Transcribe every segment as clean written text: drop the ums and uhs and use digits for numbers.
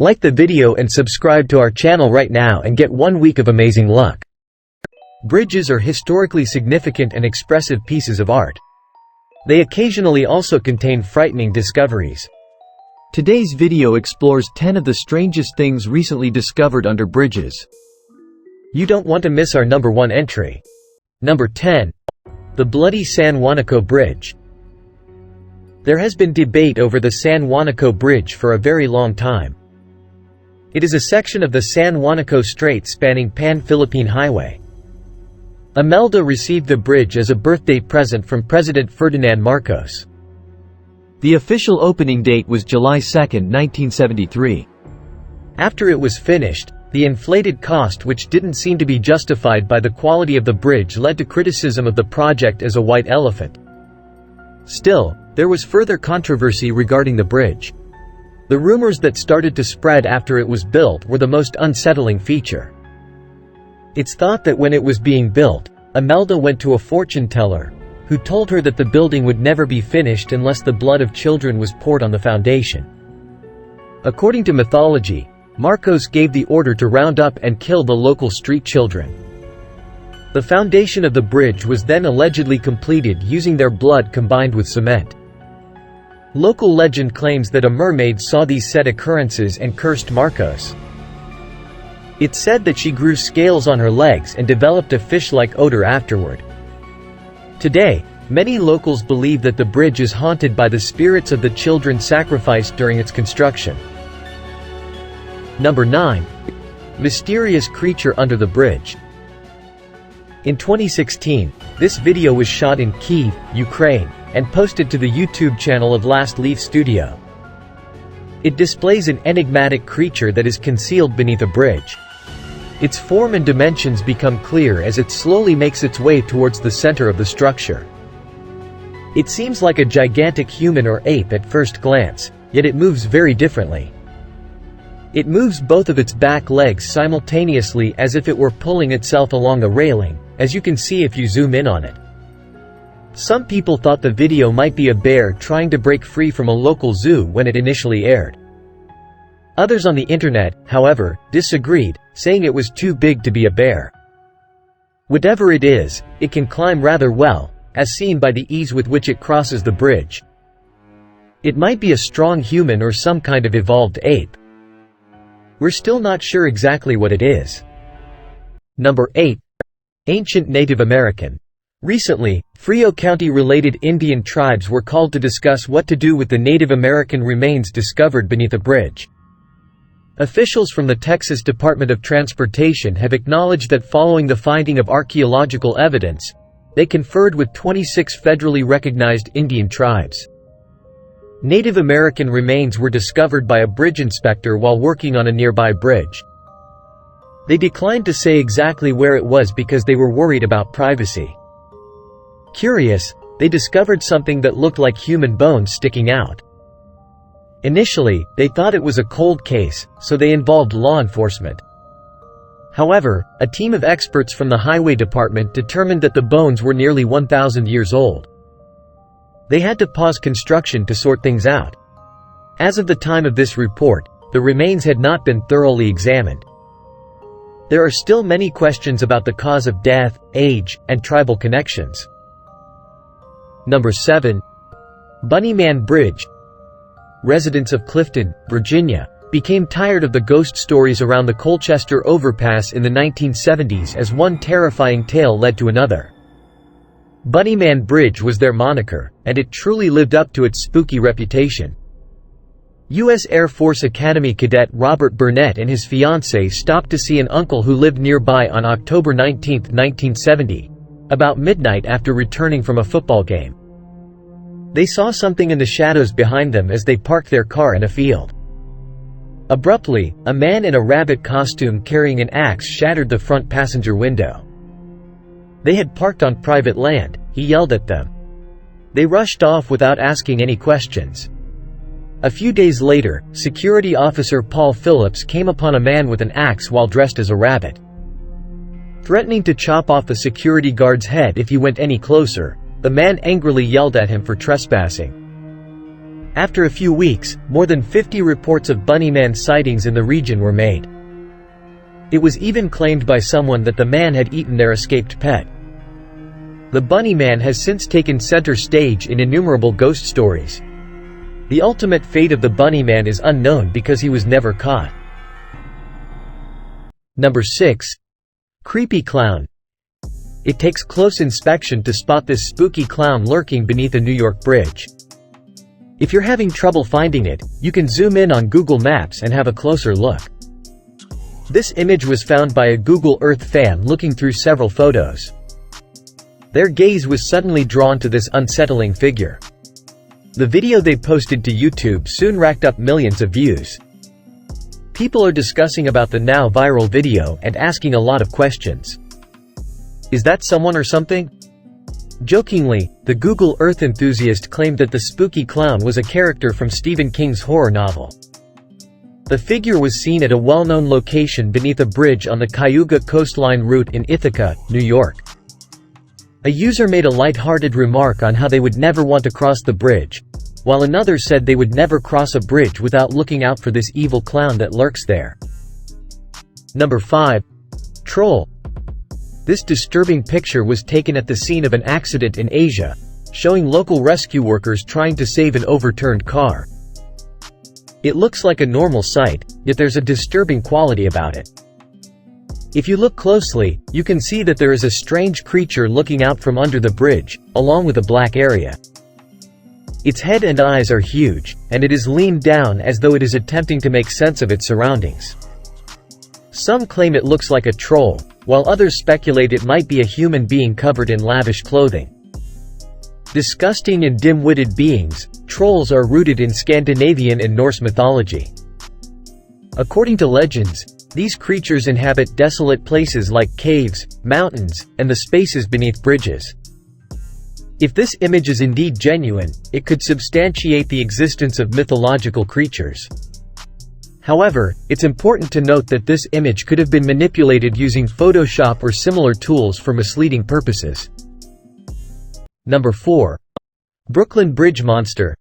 Like the video and subscribe to our channel right now and get 1 week of amazing luck. Bridges are historically significant and expressive pieces of art. They occasionally also contain frightening discoveries. Today's video explores 10 of the strangest things recently discovered under bridges. You don't want to miss our number 1 entry. Number 10. The bloody San Juanico Bridge. There has been debate over the San Juanico Bridge for a very long time. It is a section of the San Juanico Strait spanning Pan-Philippine Highway. Imelda received the bridge as a birthday present from President Ferdinand Marcos. The official opening date was July 2, 1973. After it was finished, the inflated cost, which didn't seem to be justified by the quality of the bridge, led to criticism of the project as a white elephant. Still, there was further controversy regarding the bridge. The rumors that started to spread after it was built were the most unsettling feature. It's thought that when it was being built, Imelda went to a fortune teller, who told her that the building would never be finished unless the blood of children was poured on the foundation. According to mythology, Marcos gave the order to round up and kill the local street children. The foundation of the bridge was then allegedly completed using their blood combined with cement. Local legend claims that a mermaid saw these said occurrences and cursed Marcos. It's said that she grew scales on her legs and developed a fish-like odor afterward. Today, many locals believe that the bridge is haunted by the spirits of the children sacrificed during its construction. Number 9. Mysterious creature under the bridge. In 2016, this video was shot in Kyiv, Ukraine, and posted to the YouTube channel of Last Leaf Studio. It displays an enigmatic creature that is concealed beneath a bridge. Its form and dimensions become clear as it slowly makes its way towards the center of the structure. It seems like a gigantic human or ape at first glance, yet it moves very differently. It moves both of its back legs simultaneously as if it were pulling itself along a railing, as you can see if you zoom in on it. Some people thought the video might be a bear trying to break free from a local zoo when it initially aired. Others on the internet, however, disagreed, saying it was too big to be a bear. Whatever it is, it can climb rather well, as seen by the ease with which it crosses the bridge. It might be a strong human or some kind of evolved ape. We're still not sure exactly what it is. Number 8. Ancient Native American. Recently, Frio County-related Indian tribes were called to discuss what to do with the Native American remains discovered beneath a bridge. Officials from the Texas Department of Transportation have acknowledged that following the finding of archaeological evidence, they conferred with 26 federally recognized Indian tribes. Native American remains were discovered by a bridge inspector while working on a nearby bridge. They declined to say exactly where it was because they were worried about privacy. Curious, they discovered something that looked like human bones sticking out. Initially, they thought it was a cold case, so they involved law enforcement. However, a team of experts from the Highway Department determined that the bones were nearly 1,000 years old. They had to pause construction to sort things out. As of the time of this report, the remains had not been thoroughly examined. There are still many questions about the cause of death, age, and tribal connections. Number 7. Bunnyman Bridge. Residents of Clifton, Virginia, became tired of the ghost stories around the Colchester overpass in the 1970s as one terrifying tale led to another. Bunnyman Bridge was their moniker, and it truly lived up to its spooky reputation. U.S. Air Force Academy cadet Robert Burnett and his fiancée stopped to see an uncle who lived nearby on October 19, 1970, about midnight after returning from a football game. They saw something in the shadows behind them as they parked their car in a field. Abruptly, a man in a rabbit costume carrying an axe shattered the front passenger window. They had parked on private land, he yelled at them. They rushed off without asking any questions. A few days later, security officer Paul Phillips came upon a man with an axe while dressed as a rabbit. Threatening to chop off the security guard's head if he went any closer, the man angrily yelled at him for trespassing. After a few weeks, more than 50 reports of Bunnyman sightings in the region were made. It was even claimed by someone that the man had eaten their escaped pet. The Bunnyman has since taken center stage in innumerable ghost stories. The ultimate fate of the Bunnyman is unknown because he was never caught. Number 6. Creepy Clown. It takes close inspection to spot this spooky clown lurking beneath a New York bridge. If you're having trouble finding it, you can zoom in on Google Maps and have a closer look. This image was found by a Google Earth fan looking through several photos. Their gaze was suddenly drawn to this unsettling figure. The video they posted to YouTube soon racked up millions of views. People are discussing about the now viral video and asking a lot of questions. Is that someone or something? Jokingly, the Google Earth enthusiast claimed that the spooky clown was a character from Stephen King's horror novel. The figure was seen at a well-known location beneath a bridge on the Cayuga coastline route in Ithaca, New York. A user made a light-hearted remark on how they would never want to cross the bridge, while another said they would never cross a bridge without looking out for this evil clown that lurks there. Number 5. Troll. This disturbing picture was taken at the scene of an accident in Asia, showing local rescue workers trying to save an overturned car. It looks like a normal sight, yet there's a disturbing quality about it. If you look closely, you can see that there is a strange creature looking out from under the bridge, along with a black area. Its head and eyes are huge, and it is leaned down as though it is attempting to make sense of its surroundings. Some claim it looks like a troll, while others speculate it might be a human being covered in lavish clothing. Disgusting and dim-witted beings, trolls are rooted in Scandinavian and Norse mythology. According to legends, these creatures inhabit desolate places like caves, mountains, and the spaces beneath bridges. If this image is indeed genuine, it could substantiate the existence of mythological creatures. However, it's important to note that this image could have been manipulated using Photoshop or similar tools for misleading purposes. Number 4. Brooklyn Bridge Monster.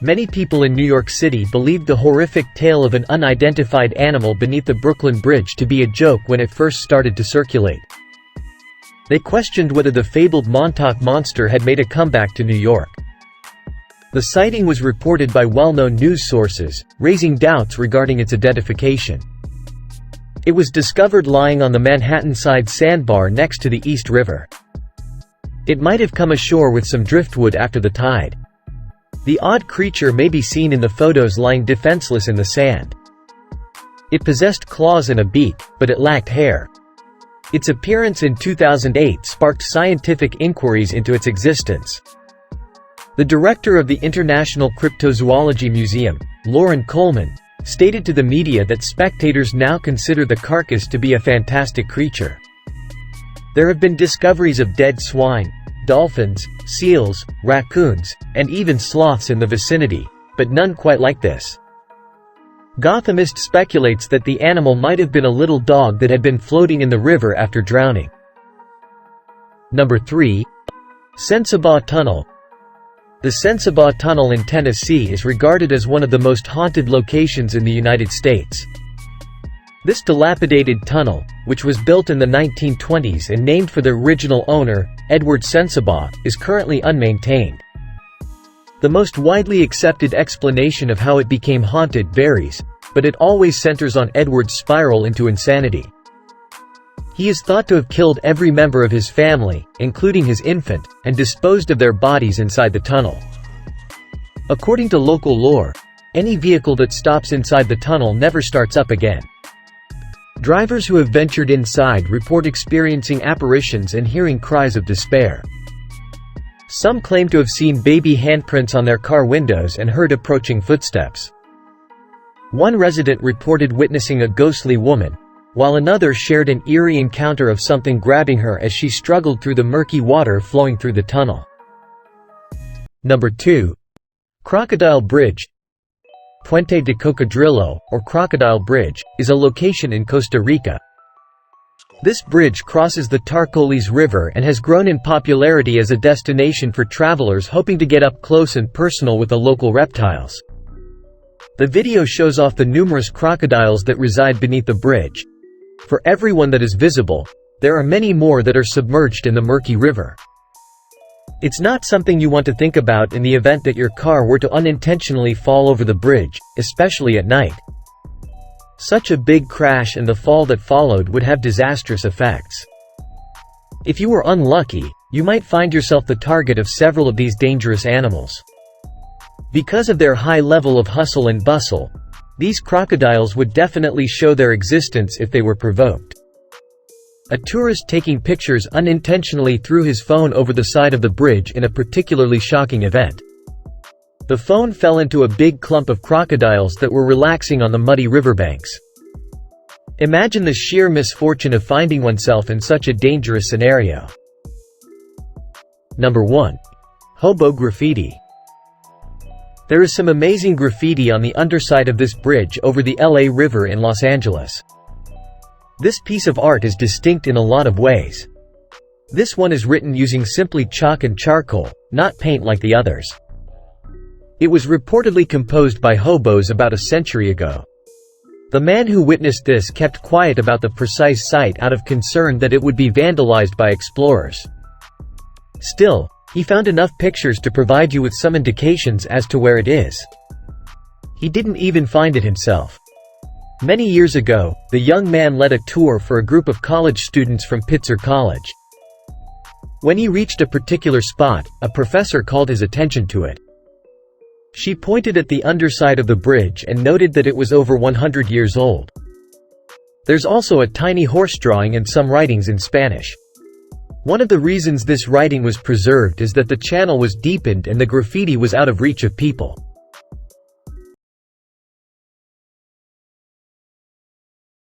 Many people in New York City believed the horrific tale of an unidentified animal beneath the Brooklyn Bridge to be a joke when it first started to circulate. They questioned whether the fabled Montauk Monster had made a comeback to New York. The sighting was reported by well-known news sources, raising doubts regarding its identification. It was discovered lying on the Manhattan-side sandbar next to the East River. It might have come ashore with some driftwood after the tide. The odd creature may be seen in the photos lying defenseless in the sand. It possessed claws and a beak, but it lacked hair. Its appearance in 2008 sparked scientific inquiries into its existence. The director of the International Cryptozoology Museum, Lauren Coleman, stated to the media that spectators now consider the carcass to be a fantastic creature. There have been discoveries of dead swine, dolphins, seals, raccoons, and even sloths in the vicinity, but none quite like this. Gothamist speculates that the animal might have been a little dog that had been floating in the river after drowning. Number 3. Sensah Tunnel. The Sensah Tunnel in Tennessee is regarded as one of the most haunted locations in the United States. This dilapidated tunnel, which was built in the 1920s and named for the original owner, Edward Sensah, is currently unmaintained. The most widely accepted explanation of how it became haunted varies, but it always centers on Edward's spiral into insanity. He is thought to have killed every member of his family, including his infant, and disposed of their bodies inside the tunnel. According to local lore, any vehicle that stops inside the tunnel never starts up again. Drivers who have ventured inside report experiencing apparitions and hearing cries of despair. Some claim to have seen baby handprints on their car windows and heard approaching footsteps. One resident reported witnessing a ghostly woman, while another shared an eerie encounter of something grabbing her as she struggled through the murky water flowing through the tunnel. Number 2. Crocodile Bridge. Puente de Cocodrilo, or Crocodile Bridge, is a location in Costa Rica. This bridge crosses the Tarcoles River and has grown in popularity as a destination for travelers hoping to get up close and personal with the local reptiles. The video shows off the numerous crocodiles that reside beneath the bridge. For everyone that is visible, there are many more that are submerged in the murky river. It's not something you want to think about in the event that your car were to unintentionally fall over the bridge, especially at night. Such a big crash and the fall that followed would have disastrous effects. If you were unlucky, you might find yourself the target of several of these dangerous animals. Because of their high level of hustle and bustle, these crocodiles would definitely show their existence if they were provoked. A tourist taking pictures unintentionally threw his phone over the side of the bridge in a particularly shocking event. The phone fell into a big clump of crocodiles that were relaxing on the muddy riverbanks. Imagine the sheer misfortune of finding oneself in such a dangerous scenario. Number 1. Hobo graffiti. There is some amazing graffiti on the underside of this bridge over the LA River in Los Angeles. This piece of art is distinct in a lot of ways. This one is written using simply chalk and charcoal, not paint like the others. It was reportedly composed by hobos about a century ago. The man who witnessed this kept quiet about the precise site out of concern that it would be vandalized by explorers. Still, he found enough pictures to provide you with some indications as to where it is. He didn't even find it himself. Many years ago, the young man led a tour for a group of college students from Pitzer College. When he reached a particular spot, a professor called his attention to it. She pointed at the underside of the bridge and noted that it was over 100 years old. There's also a tiny horse drawing and some writings in Spanish. One of the reasons this writing was preserved is that the channel was deepened and the graffiti was out of reach of people.